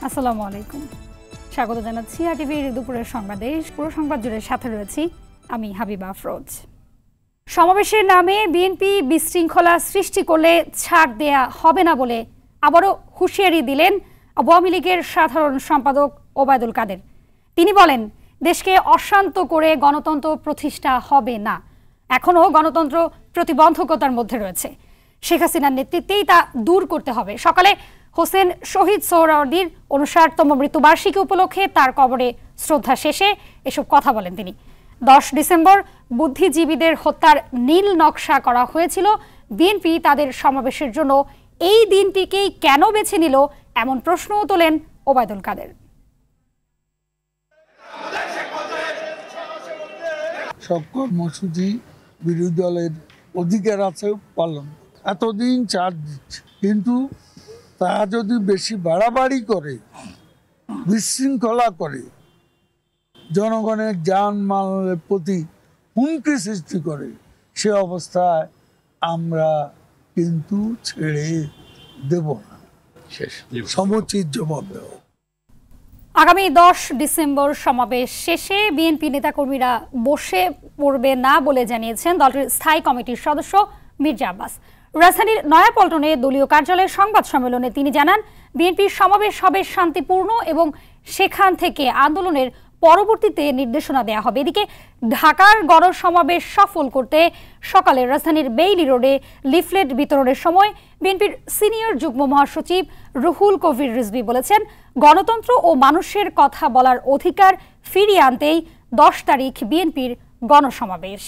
আসসালামু আলাইকুম, স্বাগত জানাচ্ছি আরটিভির দুপুরের সংবাদে। পুরো সংবাদ জুড়ে সাথে রয়েছি আমি হাবিবা আফরোজ। সমাবেশের নামে বিএনপি বিশৃঙ্খলা সৃষ্টি করলে ছাড় দেয়া হবে না বলে আবারও হুঁশিয়ারি দিলেন আওয়ামী লীগের সাধারণ সম্পাদক ওবায়দুল কাদের। তিনি বলেন, দেশকে অশান্ত করে গণতন্ত্র প্রতিষ্ঠা হবে না, এখনও গণতন্ত্র প্রতিবন্ধকতার মধ্যে রয়েছে। শেখ হাসিনার নেতৃত্বেই তা দূর করতে হবে। সকালে হোসেন শহীদ সোহরাওয়ার্দীর ৫৯তম মৃত্যুবার্ষিকী উপলক্ষে তার কবরে শ্রদ্ধা শেষে এসব কথা বলেন তিনি। ১০ ডিসেম্বর বুদ্ধিজীবীদের হত্যার নীল নকশা করা হয়েছিল। বিএনপি তাদের সমাবেশের জন্য এই দিনটিকেই কেন বেছে নিল, এমন প্রশ্নও তোলেন ওবায়দুল কাদের। সব কর্মসূচি বিরোধী দলের অধিকার আছে পালন, এতদিন চার্জ দিচ্ছে, কিন্তু তা যদি বেশি বাড়াবাড়ি করে, বিশৃঙ্খলা করে, জনগণের জানমালের প্রতি হুমকি সৃষ্টি করে, সে অবস্থায় আমরা কিন্তু ছেড়ে দেব না, সমুচিত জবাব দেব। আগামী ১০ ডিসেম্বর সমাবেশ শেষে বিএনপি নেতাকর্মীরা বসে পড়বে না বলে জানিয়েছেন দলটির স্থায়ী কমিটির সদস্য মির্জা আব্বাস। রাজধানীর নয়াপল্টনে দলীয় কার্যালয়ের সংবাদ সম্মেলনে তিনি জানান, বিএনপির সমাবেশ হবে শান্তিপূর্ণ এবং সেখান থেকে আন্দোলনের পরবর্তীতে নির্দেশনা দেওয়া হবে। এদিকে ঢাকার গণসমাবেশ সফল করতে সকালে রাজধানীর বেইলি রোডে লিফলেট বিতরণের সময় বিএনপির সিনিয়র যুগ্ম মহাসচিব রুহুল কবির রিজভী বলেছেন, গণতন্ত্র ও মানুষের কথা বলার অধিকার ফিরিয়ে আনতেই ১০ তারিখ বিএনপির গণসমাবেশ।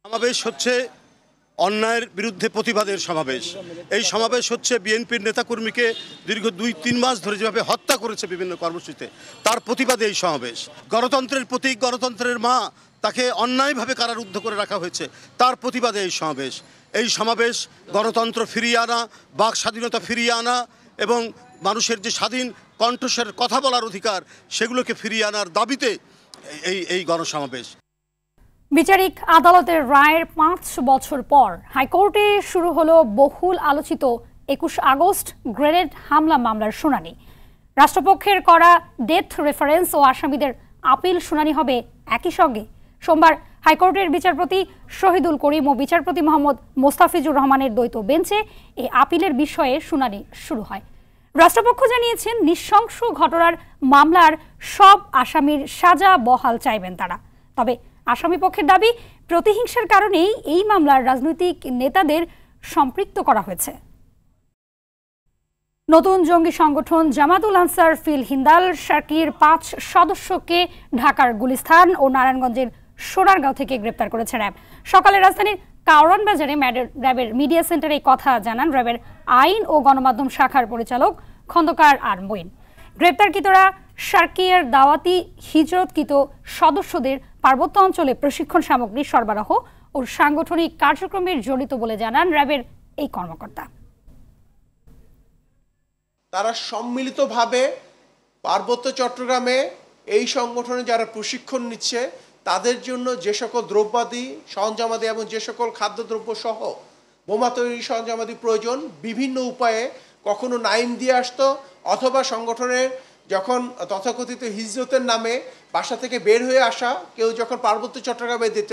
সমাবেশ হচ্ছে অন্যায়ের বিরুদ্ধে প্রতিবাদের সমাবেশ। এই সমাবেশ হচ্ছে বিএনপির নেতাকর্মীকে দীর্ঘ ২-৩ মাস ধরে যেভাবে হত্যা করেছে বিভিন্ন কর্মসূচিতে, তার প্রতিবাদে এই সমাবেশ। গণতন্ত্রের প্রতীক, গণতন্ত্রের মা, তাকে অন্যায়ভাবে কারারুদ্ধ করে রাখা হয়েছে, তার প্রতিবাদে এই সমাবেশ। এই সমাবেশ গণতন্ত্র ফিরিয়ে আনা, বাক স্বাধীনতা ফিরিয়ে আনা এবং মানুষের যে স্বাধীন কণ্ঠস্বরের কথা বলার অধিকার, সেগুলোকে ফিরিয়ে আনার দাবিতে এই গণসমাবেশ। বিচারিক আদালতের রায়ের ৫ বছর পর হাইকোর্টে শুরু হলো বহুল আলোচিত ২১ আগস্ট গ্রেনেড হামলা মামলার শুনানি। রাষ্ট্রপক্ষের করা ডেথ রেফারেন্স ও আসামিদের আপিল শুনানি হবে একই সঙ্গে। সোমবার হাইকোর্টের বিচারপতি শহীদুল করিম ও বিচারপতি মোহাম্মদ মোস্তাফিজুর রহমানের দ্বৈত বেঞ্চে এই আপিলের বিষয়ে শুনানি শুরু হয়। রাষ্ট্রপক্ষ জানিয়েছেন, নৃশংস ঘটনার মামলার সব আসামির সাজা বহাল চাইবেন তারা। তবে আসামিপক্ষের দাবি, প্রতিহিংসার কারণেই এই মামলার রাজনৈতিক নেতাদের সম্পৃক্ত করা হয়েছে। নতুন জঙ্গি সংগঠন জামাতুল আনসার ফিল হিন্দাল শাকির ৫ সদস্যকে ঢাকার গুলিস্তান ও নারায়ণগঞ্জের সোনারগাঁও থেকে গ্রেপ্তার করেছে র্যাব। সকালে রাজধানীর কাওরান বাজারে র্যাবের মিডিয়া সেন্টারে এই কথা জানান র্যাবের আইন ও গণমাধ্যম শাখার পরিচালক খন্দকার আর মঈন। গ্রেপ্তারকৃতরা শাকির দাওয়াতি হিজরতকৃত সদস্যদের পার্বত্য অঞ্চলে প্রশিক্ষণ সামগ্রী সরবরাহ ও সাংগঠনিক কার্যক্রমে জড়িত বলে জানান র্যাবের এই কর্মকর্তা। তারা সম্মিলিতভাবে পার্বত্য চট্টগ্রামে এই সংগঠনে যারা প্রশিক্ষণ নিচ্ছে, তাদের জন্য যে সকল দ্রব্যাদি সরঞ্জামাদি এবং যে সকল খাদ্যদ্রব্য সহ বোমা তৈরি সরঞ্জামাদি প্রয়োজন, বিভিন্ন উপায়ে কখনো নাইম দিয়ে আসতো, অথবা সংগঠনের যখন তথাকথিত হিজরতের নামে বাসা থেকে বের হয়ে আসা কেউ যখন পার্বত্য চট্টগ্রামে দিত,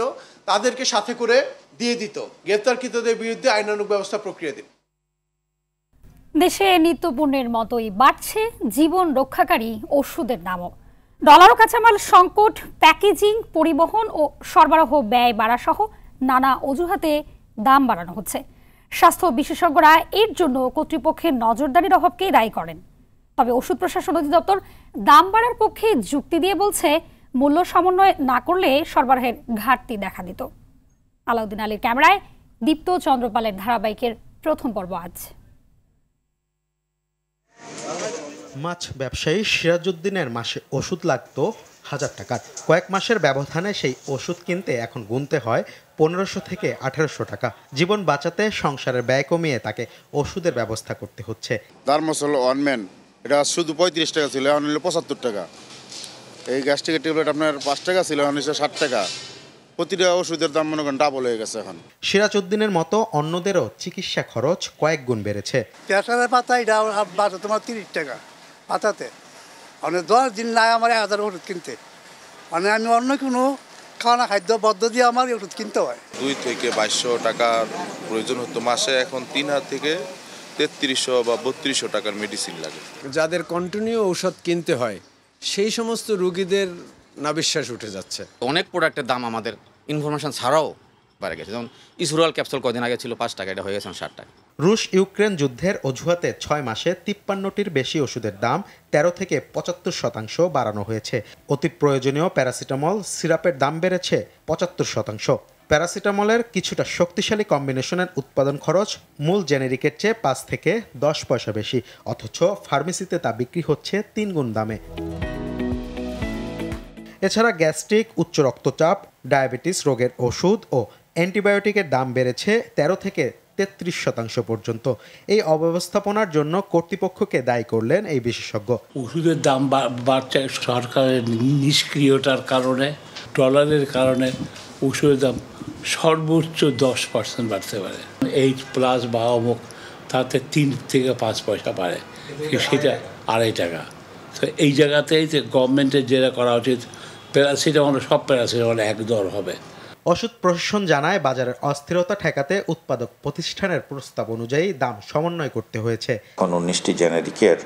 তাদেরকে সাথে করে দিয়ে দিত। গ্রেপ্তারকৃতদের বিরুদ্ধে আইনানুগ ব্যবস্থা প্রক্রিয়া দেবে। দেশে নিত্যপণ্যের মতোই বাড়ছে জীবন রক্ষাকারী ওষুধের দামও। ডলার ও কাঁচামাল সংকট, প্যাকেজিং, পরিবহন ও সরবরাহ ব্যয় বাড়া সহ নানা অজুহাতে দাম বাড়ানো হচ্ছে। স্বাস্থ্য বিশেষজ্ঞরা এর জন্য কর্তৃপক্ষের নজরদারির অভাবকেই দায়ী করেন। তবে ওষুধ প্রশাসন অধিদপ্তর দাম বাড়ার পক্ষে যুক্তি দিয়ে বলছে, মূল্য সমন্বয় না করলে সরবরাহের ঘাটতি দেখা দিত। আলাউদ্দিন আলীর ক্যামেরায় দীপ্ত চন্দ্রপালের ধারাবাহিকের প্রথম পর্ব আজ। মাছ ব্যবসায়ী সিরাজউদ্দিনের মাসে ওষুধ লাগতো ১,০০০ টাকার। কয়েক মাসের ব্যবধানে সেই ওষুধ কিনতে এখন গুনতে হয় 1500 থেকে 1800 টাকা। জীবন বাঁচাতে সংসারের ব্যয় কমিয়ে তাকে ওষুধের ব্যবস্থা করতে হচ্ছে। দারমসল ওয়ানম্যান এটা শুধু 35 টাকা ছিল, এখন হলো 75 টাকা। এই গ্যাস্ট্রিকের ট্যাবলেট আপনার 5 টাকা ছিল, এখন হচ্ছে 60 টাকা। প্রতিটা ওষুধের দাম মনে করেন ডাবল হয়ে গেছে এখন। সিরাজউদ্দিনের মতো অন্যদেরও চিকিৎসা খরচ কয়েক গুণ বেড়েছে। প্রেসারের পাতা এটা বাজে তোমার 30 টাকা পাতাতে, মানে 10 দিন লাগে আমার 1000 ওষুধ কিনতে, মানে আমি অন্য কোনো খানা খাদ্য বদ্ধ দিয়ে আমার ওষুধ কিনতে হয়। 2 থেকে 2200 টাকার প্রয়োজন হতো মাসে, এখন 3000 থেকে 3300 বা 3200 টাকার মেডিসিন লাগে। যাদের কন্টিনিউ ঔষধ কিনতে হয় সেই সমস্ত রোগীদের নাভিশ্বাস উঠে যাচ্ছে। অনেক প্রোডাক্টের দাম আমাদের ইনফরমেশন ছাড়াও বেড়ে গেছে। যেমন ইসরুয়াল ক্যাপসুল কদিন আগে ছিল 5 টাকা, এটা হয়ে গেছে 60 টাকা। রুশ ইউক্রেন যুদ্ধের অজুহাতে 6 মাসে 53টির বেশি ওষুধের দাম 13 থেকে 75% বাড়ানো হয়েছে। অতি প্রয়োজনীয় প্যারাসিটামল সিরাপের দাম বেড়েছে 75%। প্যারাসিটামলের কিছুটা শক্তিশালী কম্বিনেশনের উৎপাদন খরচ মূল জেনেরিকের চেয়ে 5 থেকে 10 পয়সা বেশি, অথচ ফার্মেসিতে তা বিক্রি হচ্ছে 3 গুণ দামে। এছাড়া গ্যাস্ট্রিক, উচ্চ রক্তচাপ, ডায়াবেটিস রোগের ওষুধ ও অ্যান্টিবায়োটিকের দাম বেড়েছে 13 থেকে 33% পর্যন্ত। এই অব্যবস্থাপনার জন্য কর্তৃপক্ষকে দায়ী করলেন এই বিশেষজ্ঞ। ওষুধের দাম বাড়ছে সরকারের নিষ্ক্রিয়তার কারণে, ডলারের কারণে ওষুধের দাম সর্বোচ্চ 10% বাড়তে পারে। 8+ বা অমুক, তাতে 3 থেকে 5 পয়সা বাড়ে, সেটা 2.5 টাকা। তো এই জায়গাতেই যে গভর্নমেন্টের যেটা করা উচিত, প্যারাসিটামল সব প্যারাসিটামল এক দর হবে। ওষুধ প্রশাসন জানায় বাজারের অস্থিরতা ঠেকাতে উৎপাদক প্রতিষ্ঠানের প্রস্তাব অনুযায়ী দাম সমন্বয় করতে হয়েছে। 19টি জেনেরিকের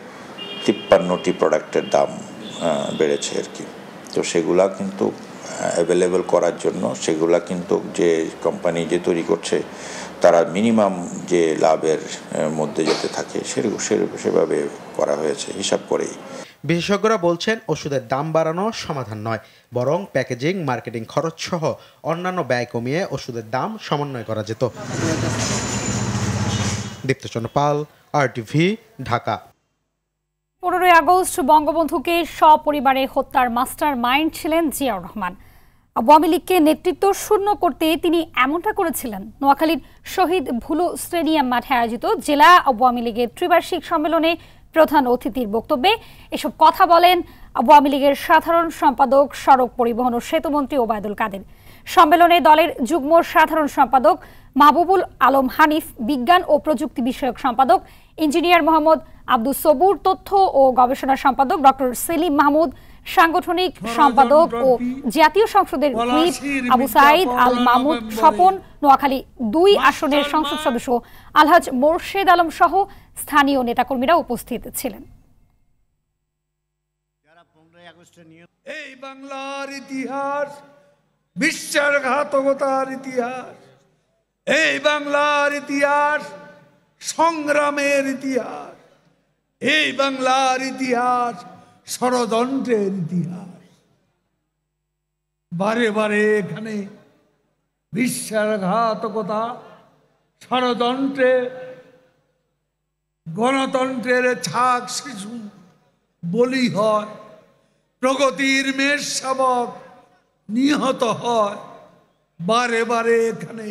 53টি প্রোডাক্টের দাম বেড়েছে আর কি। তো সেগুলা কিন্তু অ্যাভেলেবল করার জন্য সেগুলা কিন্তু যে কোম্পানি যে তৈরি করছে তারা মিনিমাম যে লাভের মধ্যে যেতে থাকে সেভাবে করা হয়েছে হিসাব করেই। বিশেষজ্ঞরা বলছেন ওষুধের দাম বাড়ানো সমাধান নয়, বরং প্যাকেজিং, মার্কেটিং খরচ সহ অন্যান্য ব্যয় কমিয়ে ওষুধের দাম সমন্বয় করা যেত। দীপ্তচন্দ্র পাল, RTV, ঢাকা। 15 আগস্ট বঙ্গবন্ধুকে সপরিবারে হত্যার মাস্টার মাইন্ড ছিলেন জিয়াউর রহমান। আওয়ামী লীগকে নেতৃত্ব শূন্য করতে তিনি এমনটা করেছিলেন। নোয়াখালীর শহীদ ভুলো স্টেডিয়াম মাঠে আয়োজিত জেলা আওয়ামী লীগের ত্রিবার্ষিক সম্মেলনে প্রধান অতিথির বক্তব্যে এসব কথা বলেন আওয়ামী লীগের সাধারণ সম্পাদক, সড়ক পরিবহন ও সেতুমন্ত্রী ওবায়দুল কাদের। সম্মেলনে দলের যুগ্ম সাধারণ সম্পাদক মাহবুবুল আলম হানিফ, বিজ্ঞান ও প্রযুক্তি বিষয়ক সম্পাদক ইঞ্জিনিয়ার মোহাম্মদ আব্দুস সবুর, তথ্য ও গবেষণা সম্পাদক ডক্টর সেলিম মাহমুদ, সাংগঠনিক সম্পাদক ও জাতীয় সংসদের হুইপ আবু সাইদ আল মাহমুদ স্বপন, নোয়াখালী 2 আসনের সংসদ সদস্য আলহাজ মোর্শেদ আলম সহ স্থানীয় নেতাকর্মীরা উপস্থিত ছিলেন। এই বাংলার ইতিহাস বিশ্বাসঘাতকতার ইতিহাস, এই বাংলার ইতিহাস সংগ্রামের ইতিহাস, এই বাংলার ইতিহাস ষড়যন্ত্রের ইতিহাস। বারে বারে এখানে বিশ্বাসঘাতকতা, ষড়যন্ত্রে গণতন্ত্রের ছাগ শিশু বলি হয়, প্রগতির মেষ শাবক নিহত হয়। বারে বারে এখানে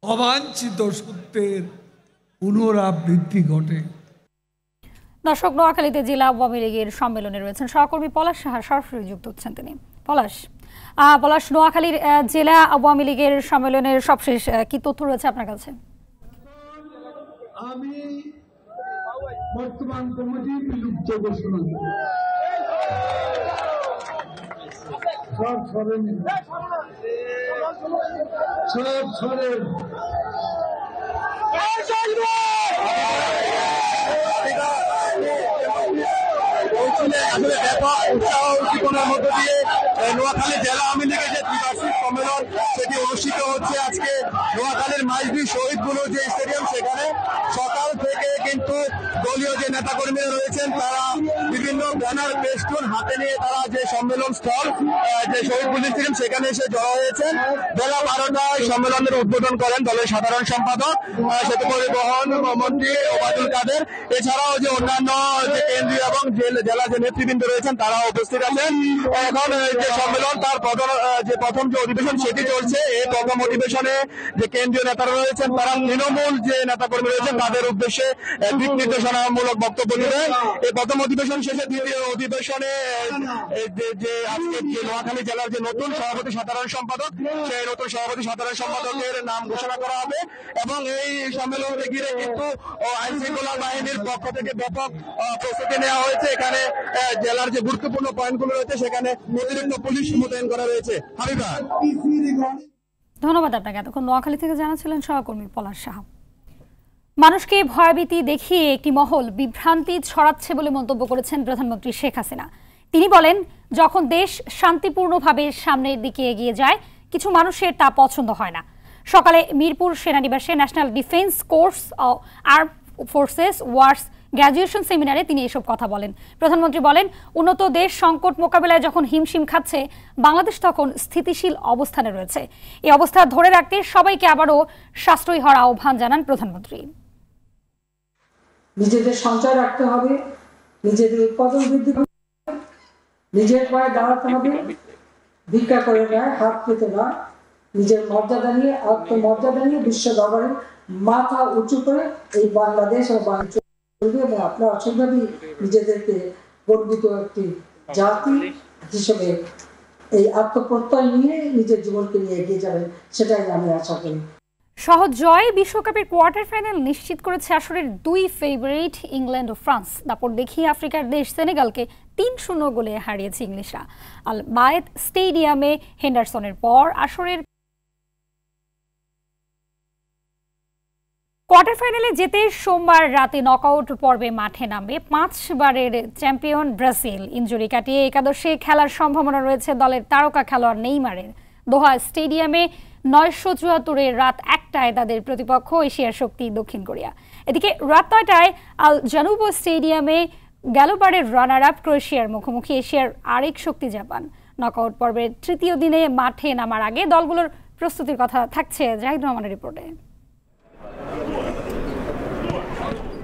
অবাঞ্ছিত সত্যের পুনরাবৃত্তি ঘটে। দর্শক, নোয়াখালীতে জেলা আওয়ামী লীগের সম্মেলনে রয়েছেন সহকর্মী পলাশ সাহা, সরাসরি যুক্ত হচ্ছেন তিনি। পলাশ, নোয়াখালীর জেলা আওয়ামী লীগের সম্মেলনের সবশেষ কি তথ্য রয়েছে আপনার কাছে? আমি বর্তমান কমিটি বিলুপ্ত ঘোষণা করি। সব সরেন, সব সরেন। আসলে ব্যাপক উৎসাহ উদ্দীপনার মধ্য দিয়ে নোয়াখালী জেলা আওয়ামী লীগের যে ত্রিবার্ষিক সম্মেলন সেটি অনুষ্ঠিত হচ্ছে আজকে নোয়াখালীর মাইজদি শহীদ বুলো যে স্টেডিয়াম, সেখানে সকাল থেকে কিন্তু দলীয় যে নেতাকর্মীরা রয়েছেন তারা বিভিন্ন ব্যানার পেস্টুন হাতে নিয়ে তারা যে সম্মেলন স্থল যে শহীদ বুদ্ধিস্ট স্টেডিয়াম সেখানে এসে জড়ো হয়েছেন। বেলা 12টায় সম্মেলনের উদ্বোধন করেন দলের সাধারণ সম্পাদক সেতু পরিবহন মন্ত্রী ওবায়দুল কাদের। এছাড়াও যে অন্যান্য যে কেন্দ্রীয় এবং জেলা যে নেতৃবৃন্দ রয়েছেন তারা উপস্থিত আছেন। এখন যে সম্মেলন তার প্রথম যে অধিবেশন সেটি চলছে। এই প্রথম অধিবেশনে যে কেন্দ্রীয় নেতারা রয়েছেন তারা তৃণমূল যে নেতাকর্মী রয়েছেন তাদের উদ্দেশ্যে দিক নির্দেশনামূলক বক্তব্য দেবেন। এই প্রথম অধিবেশন শেষে দ্বিতীয় অধিবেশনে যে আজকে যে নোয়াখালী জেলার যে নতুন সভাপতি সাধারণ সম্পাদক সেই নতুন সভাপতি সাধারণ সম্পাদকের নাম ঘোষণা করা হবে এবং এই সম্মেলনকে ঘিরে কিন্তু আইন শৃঙ্খলা বাহিনীর পক্ষ থেকে ব্যাপক প্রস্তুতি নেওয়া হয়েছে। এখানে জেলার যে গুরুত্বপূর্ণ পয়েন্টগুলো রয়েছে সেখানে অতিরিক্ত পুলিশ মোতায়েন করা রয়েছে। হাবিবা, ধন্যবাদ আপনাকে। এতক্ষণ নোয়াখালী থেকে জানাচ্ছিলেন সহকর্মী পলাশ সাহা। মানুষকে ভয়ভীতি দেখিয়ে একটি মহল বিভ্রান্তি ছড়াচ্ছে বলে মন্তব্য করেছেন প্রধানমন্ত্রী শেখ হাসিনা। তিনি বলেন, যখন দেশ শান্তিপূর্ণভাবে সামনের দিকে এগিয়ে যায় কিছু মানুষের তা পছন্দ হয় না। সকালে মিরপুর সেনানিবাসে national defence course arm forces wars graduation সেমিনারে তিনি এসব কথা বলেন। প্রধানমন্ত্রী বলেন, উন্নত দেশ সংকট মোকাবেলায় যখন হিমশিম খাচ্ছে বাংলাদেশ তখন স্থিতিশীল অবস্থানে রয়েছে। এই অবস্থা ধরে রাখতে সবাইকে আবারও সাশ্রয়ী হওয়ার আহ্বান জানান প্রধানমন্ত্রী। নিজেদের সঞ্চয় রাখতে হবে, নিজেদের উৎপাদন বৃদ্ধি করতে হবে, নিজের পায়ে দাঁড়াতে হবে, ভিক্ষা করে নয়, হাত পেতে নয়, নিজের মর্যাদা নিয়ে আত্মমর্যাদা নিয়ে বিশ্ব দরবারে মাথা উঁচু করে এই বাংলাদেশ ও বাণিজ্য করবে এবং আপনারা অসম্ভবই নিজেদেরকে গর্বিত একটি জাতি হিসেবে এই আত্মপ্রত্যয় নিয়ে নিজের জীবনকে নিয়ে এগিয়ে যাবেন, সেটাই আমি আশা করি। সহজ জয় বিশ্বকাপের কোয়ার্টার ফাইনাল নিশ্চিত করেছে আসরের দুই ফেভারিট ইংল্যান্ড ও ফ্রান্স। দাপট দেখিয়ে আফ্রিকার দেশ সেনেগালকে ৩-০ গোলে হারিয়েছে ইংলিশরা। আল বায়েত স্টেডিয়ামে হেন্ডারসনের পর আসরের কোয়ার্টার ফাইনালে যেতে সোমবার রাতে নকআউট পর্বে মাঠে নামবে 5 বারের চ্যাম্পিয়ন ব্রাজিল। ইনজুরি কাটিয়ে একাদশে খেলার সম্ভাবনা রয়েছে দলের তারকা খেলোয়াড় নেইমারের। দোহা স্টেডিয়ামে 974 রাত 1টায় তাদের প্রতিপক্ষ এশিয়ার শক্তি দক্ষিণ কোরিয়া। এদিকে রাত 9টায় আল জানুবো স্টেডিয়ামে গেলবারের রানার আপ ক্রোয়েশিয়ার মুখোমুখি এশিয়ার আরেক শক্তি জাপান। নকআউট পর্বের তৃতীয় দিনে মাঠে নামার আগে দলগুলোর প্রস্তুতির কথা থাকছে জাহিদ রহমানের রিপোর্টে।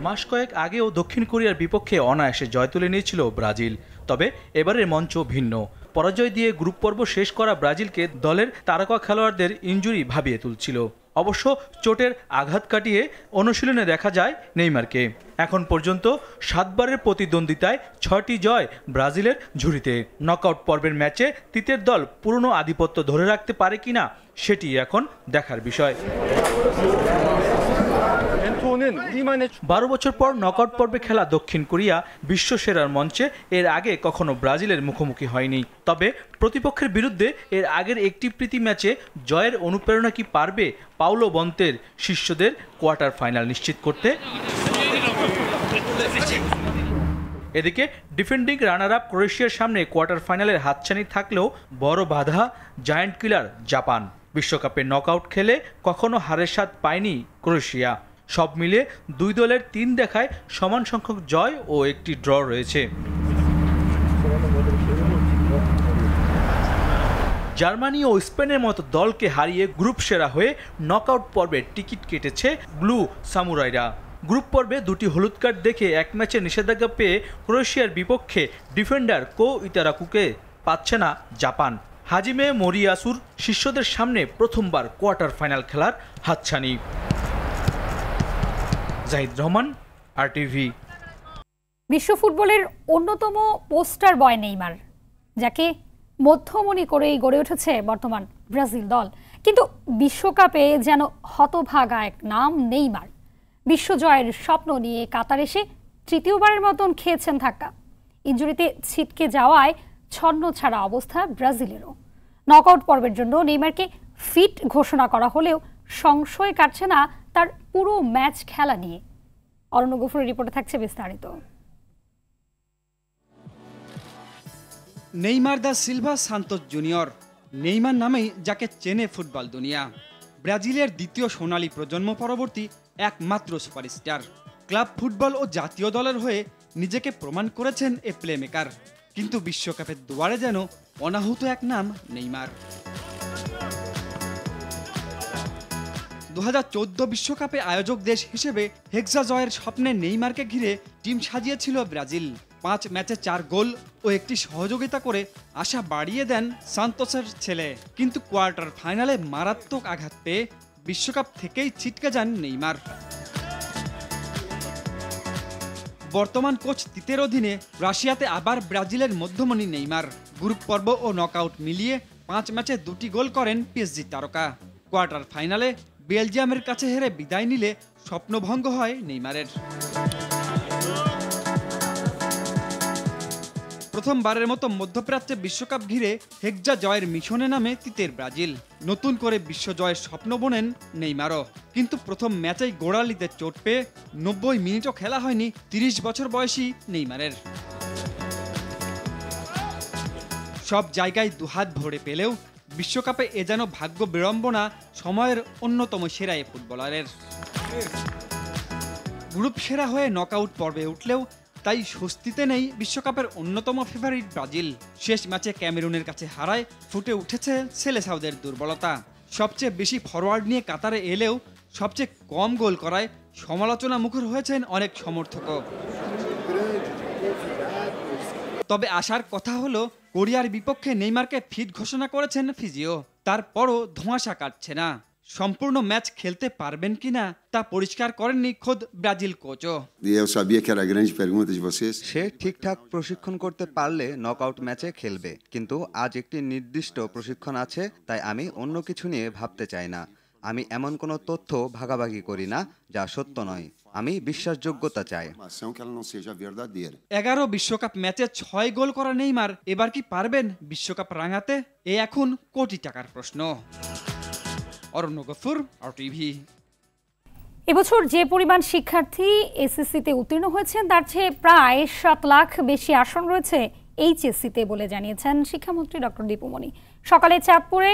মাস কয়েক আগেও দক্ষিণ কোরিয়ার বিপক্ষে অনায়াসে জয় তুলে নিয়েছিল ব্রাজিল। তবে এবারের মঞ্চ ভিন্ন। পরাজয় দিয়ে গ্রুপ পর্ব শেষ করা ব্রাজিলকে দলের তারকা খেলোয়াড়দের ইনজুরি ভাবিয়ে তুলছিল। অবশ্য চোটের আঘাত কাটিয়ে অনুশীলনে দেখা যায় নেইমারকে। এখন পর্যন্ত 7 বারের প্রতিদ্বন্দ্বিতায় 6টি জয় ব্রাজিলের ঝুড়িতে। নকআউট পর্বের ম্যাচে তিতের দল পুরনো আধিপত্য ধরে রাখতে পারে কিনা সেটি এখন দেখার বিষয়। 12 বছর পর নকআউট পর্বে খেলা দক্ষিণ কোরিয়া বিশ্বসেরার মঞ্চে এর আগে কখনো ব্রাজিলের মুখোমুখি হয়নি। তবে প্রতিপক্ষের বিরুদ্ধে এর আগের একটি প্রীতি ম্যাচে জয়ের অনুপ্রেরণা কি পারবে পাওলো বন্তের শিষ্যদের কোয়ার্টার ফাইনাল নিশ্চিত করতে? এদিকে ডিফেন্ডিং রানার আপ ক্রোয়েশিয়ার সামনে কোয়ার্টার ফাইনালের হাতছানি থাকলেও বড় বাধা জায়ান্ট কিলার জাপান। বিশ্বকাপে নকআউট খেলে কখনো হারের স্বাদ পায়নি ক্রোয়েশিয়া। সব মিলে দুই দলের 3 দেখায় সমান সংখ্যক জয় ও একটি ড্র রয়েছে। জার্মানি ও স্পেনের মতো দলকে হারিয়ে গ্রুপ সেরা হয়ে নকআউট পর্বে টিকিট কেটেছে ব্লু সামুরাইরা। গ্রুপ পর্বে 2টি হলুদ কার্ড দেখে 1 ম্যাচে নিষেধাজ্ঞা পেয়ে ক্রোয়েশিয়ার বিপক্ষে ডিফেন্ডার কো ইতারাকুকে পাচ্ছে না জাপান। হাজিমে মোরিয়াসুর শিষ্যদের সামনে প্রথমবার কোয়ার্টার ফাইনাল খেলার হাতছানি। জাহিদ রহমান, আরটিভি। বিশ্ব ফুটবলের অন্যতম পোস্টার বয় নেইমার, যাকে মধ্যমণি করেই গড়ে উঠেছে বর্তমান ব্রাজিল দল। কিন্তু বিশ্বকাপে যেন হতভাগা এক নাম নেইমার। বিশ্বজয়ের স্বপ্ন নিয়ে কাতার এসে তৃতীয়বারের মতন খেয়েছেন ধাক্কা। ইনজুরিতে ছিটকে যাওয়ায় ছন্ন ছাড়া অবস্থা ব্রাজিলেরও। নকআউট পর্বের জন্য নেইমারকে ফিট ঘোষণা করা হলেও সংশয় কাটছে না তার পুরো ম্যাচ খেলা নিয়ে। অরণ্য গফুরের রিপোর্টে থাকছে বিস্তারিত। Neymar da Silva Santos junior, Neymar নামেই যাকে চেনে ফুটবল দুনিয়া। ব্রাজিলের দ্বিতীয় সোনালী প্রজন্ম পরবর্তী একমাত্র সুপারস্টার। ক্লাব ফুটবল ও জাতীয় দলের হয়ে নিজেকে প্রমাণ করেছেন এ প্লেমেকার। কিন্তু বিশ্বকাপের দুয়ারে যেন অনাহুত এক নাম নেইমার। 2014 বিশ্বকাপে আয়োজক দেশ হিসেবে হেক্সা জয়ের স্বপ্নে নেইমারকে ঘিরে টিম সাজিয়েছিল ব্রাজিল। 5 ম্যাচে 4 গোল ও একটি সহযোগিতা করে আশা বাড়িয়ে দেন সান্তোসের ছেলে। কিন্তু কোয়ার্টার ফাইনালে মারাত্মক আঘাত পেয়ে বিশ্বকাপ থেকেই ছিটকে যান নেইমার। বর্তমান কোচ তিতের অধীনে রাশিয়াতে আবার ব্রাজিলের মধ্যমণি নেইমার। গ্রুপ পর্ব ও নকআউট মিলিয়ে 5 ম্যাচে 2টি গোল করেন পিএসজি তারকা। কোয়ার্টার ফাইনালে বেলজিয়ামের কাছে হেরে বিদায় নিলে স্বপ্নভঙ্গ হয় নেইমারের। প্রথমবারের মতো মধ্যপ্রাচ্যে বিশ্বকাপ ঘিরে হেক্সা জয়ের মিশনে নামে তিতের ব্রাজিল। নতুন করে বিশ্বজয়ের স্বপ্ন বোনেন নেইমারও। কিন্তু প্রথম ম্যাচেই গোড়ালিতে চোট পেয়ে 90 মিনিটও খেলা হয়নি 30 বছর বয়সী নেইমারের। সব জায়গায় দুহাত ভরে পেলেও বিশ্বকাপে এ যেন ভাগ্য বিড়ম্বনা সময়ের অন্যতম সেরা এ ফুটবলারের। গ্রুপ সেরা হয়ে নকআউট পর্বে উঠলেও তাই স্বস্তিতে নেই বিশ্বকাপের অন্যতম ফেভারিট ব্রাজিল। শেষ ম্যাচে ক্যামেরুনের কাছে হারায় ফুটে উঠেছে সেলেসাওদের দুর্বলতা। সবচেয়ে বেশি ফরওয়ার্ড নিয়ে কাতারে এলেও সবচেয়ে কম গোল করায় সমালোচনা মুখর হয়েছেন অনেক সমর্থকও। তবে আসার কথা হলো কোরিয়ার বিপক্ষে নেইমারকে ফিট ঘোষণা করেছেন ফিজিও। তারপরও ধোঁয়াশা কাটছে না। সম্পূর্ণ ম্যাচ খেলতে পারবেন কিনা তা পরিষ্কার করেননি খোদ ব্রাজিল কোচও। সে ঠিকঠাক প্রশিক্ষণ করতে পারলে নকআউট ম্যাচে খেলবে, কিন্তু আজ একটি নির্দিষ্ট প্রশিক্ষণ আছে, তাই আমি অন্য কিছু নিয়ে ভাবতে চাই না। আমি এমন কোনো তথ্য ভাগাভাগি করি না যা সত্য নয়। আমি বিশ্বাসযোগ্যতা চাই। 11 বিশ্বকাপ ম্যাচে 6 গোল করা নেইমার এবার কি পারবেন বিশ্বকাপ রাঙাতে? এ এখন কোটি টাকার প্রশ্ন। অরণ্য গফুর, RTV। এবছর যে পরিমাণ শিক্ষার্থী এসএসসিতে উত্তীর্ণ হয়েছেন তার চেয়ে প্রায় 7 লাখ বেশি আসন রয়েছে এইচএসসিতে বলে জানিয়েছেন শিক্ষামন্ত্রী ডক্টর দীপুমণি। সকালে চাঁদপুরে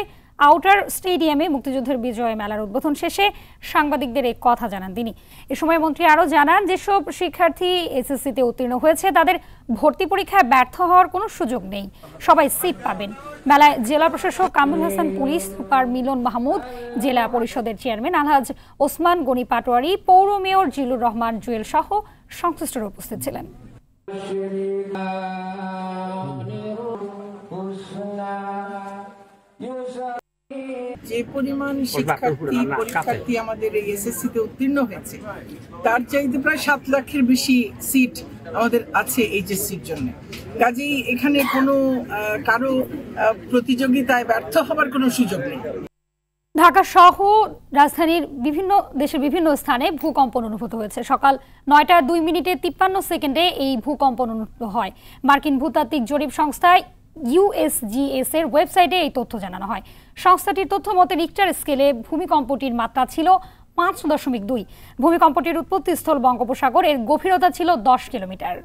আউটার স্টেডিয়ামে মুক্তিযুদ্ধের বিজয় মেলার উদ্বোধন শেষে সাংবাদিকদের এই কথা জানান তিনি। এ সময় মন্ত্রী আরও জানান, যেসব শিক্ষার্থী এসএসসিতে উত্তীর্ণ হয়েছে তাদের ভর্তি পরীক্ষায় ব্যর্থ হওয়ার কোনো সুযোগ নেই, সবাই সিট পাবেন। মেলায় জেলা প্রশাসক কামরুল হাসান, পুলিশ সুপার মিলন মাহমুদ, জেলা পরিষদের চেয়ারম্যান আলহাজ ওসমান গনি পাটোয়ারি, পৌর মেয়র জিলুর রহমান জুয়েল সহ সংশ্লিষ্টরা উপস্থিত ছিলেন। যে পরিমাণ পরীক্ষার্থী আমাদের এই এসএসসিতে উত্তীর্ণ হয়েছে তার চাইতে প্রায় 7 লাখের বেশি সিট আমাদের আছে এইচএসসির জন্য। কাজেই এখানে কোনো কারো প্রতিযোগিতায় ব্যর্থ হবার কোনো সুযোগ নেই। ঢাকা সহ রাজধানীর দেশের বিভিন্ন স্থানে ভূকম্পন অনুভূত হয়েছে। সকাল 9টা 2 মিনিটে 53 সেকেন্ডে এই ভূকম্পন অনুভূত হয়। মার্কিন ভূতাত্ত্বিক জরিপ সংস্থা USGS এর ওয়েবসাইটে এই তথ্য জানানো হয়। সংস্থাটির তথ্য মতে রিক্টার স্কেলে ভূমিকম্পটির মাত্রা ছিল 5.2। ভূমিকম্পটির উৎপত্তিস্থল বঙ্গোপসাগর, এর গভীরতা ছিল 10 কিলোমিটার।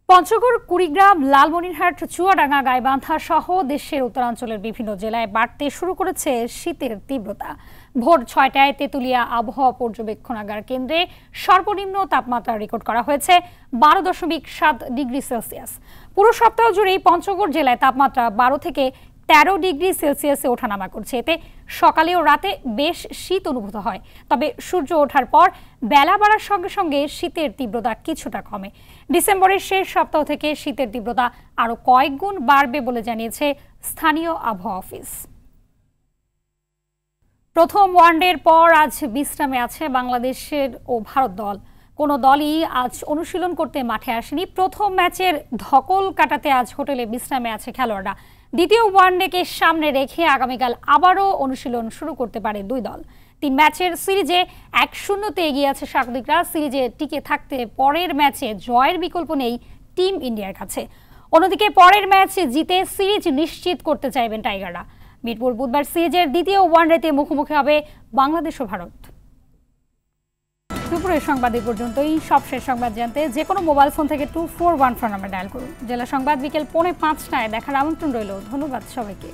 পঞ্চগড়, কুড়িগ্রাম, লালমনিরহাট, চুয়াডাঙ্গা, গাইবান্ধা সহ দেশের উত্তরাঞ্চলের বিভিন্ন জেলায় বাড়তে শুরু করেছে শীতের তীব্রতা। ভোর 6টায় তেঁতুলিয়া আবহাওয়া পর্যবেক্ষণাগার কেন্দ্রে সর্বনিম্ন তাপমাত্রা রেকর্ড করা হয়েছে 12.7 ডিগ্রি সেলসিয়াস। পুরো সপ্তাহ জুড়েই পঞ্চগড় জেলায় তাপমাত্রা 12 থেকে 13 ডিগ্রি সেলসিয়াসে ওঠানামা করছে। এতে সকালে ও রাতে বেশ শীত অনুভূত হয়। তবে সূর্য ওঠার পর বেলা বাড়ার সঙ্গে সঙ্গে শীতের তীব্রতা কিছুটা কমে। ডিসেম্বরের শেষ সপ্তাহ থেকে শীতের তীব্রতা আরও কয়েক গুণ বাড়বে বলে জানিয়েছে স্থানীয় আবহাওয়া অফিস। প্রথম ওয়ানডের পর আজ বিশ্রামে আছে বাংলাদেশের ও ভারত দল। কোনো দলই আজ অনুশীলন করতে মাঠে আসেনি। প্রথম ম্যাচের ধকল কাটাতে আজ হোটেলে বিশ্রামে আছে খেলোয়াড়রা। দ্বিতীয় ওয়ানডেকে সামনে রেখে আগামীকাল আবারও অনুশীলন শুরু করতে পারে দুই দল। 3 ম্যাচের সিরিজে 1-0 এগিয়ে আছে স্বাগতিকরা। সিরিজে টিকে থাকতে পরের ম্যাচে জয়ের বিকল্প নেই টিম ইন্ডিয়ার কাছে। অন্যদিকে পরের ম্যাচে জিতে সিরিজ নিশ্চিত করতে চাইবেন টাইগাররা। মিরপুর বুধবার সিরিজের দ্বিতীয় ওয়ানডেতে মুখোমুখি হবে বাংলাদেশ ও ভারত। দুপুরের সংবাদ এই পর্যন্তই। সবশেষ সংবাদ জানতে যে কোনো মোবাইল ফোন থেকে 2414 নাম্বার ডায়াল করুন। জেলা সংবাদ বিকেল 4:05টায় দেখার আমন্ত্রণ রইল। ধন্যবাদ সবাইকে।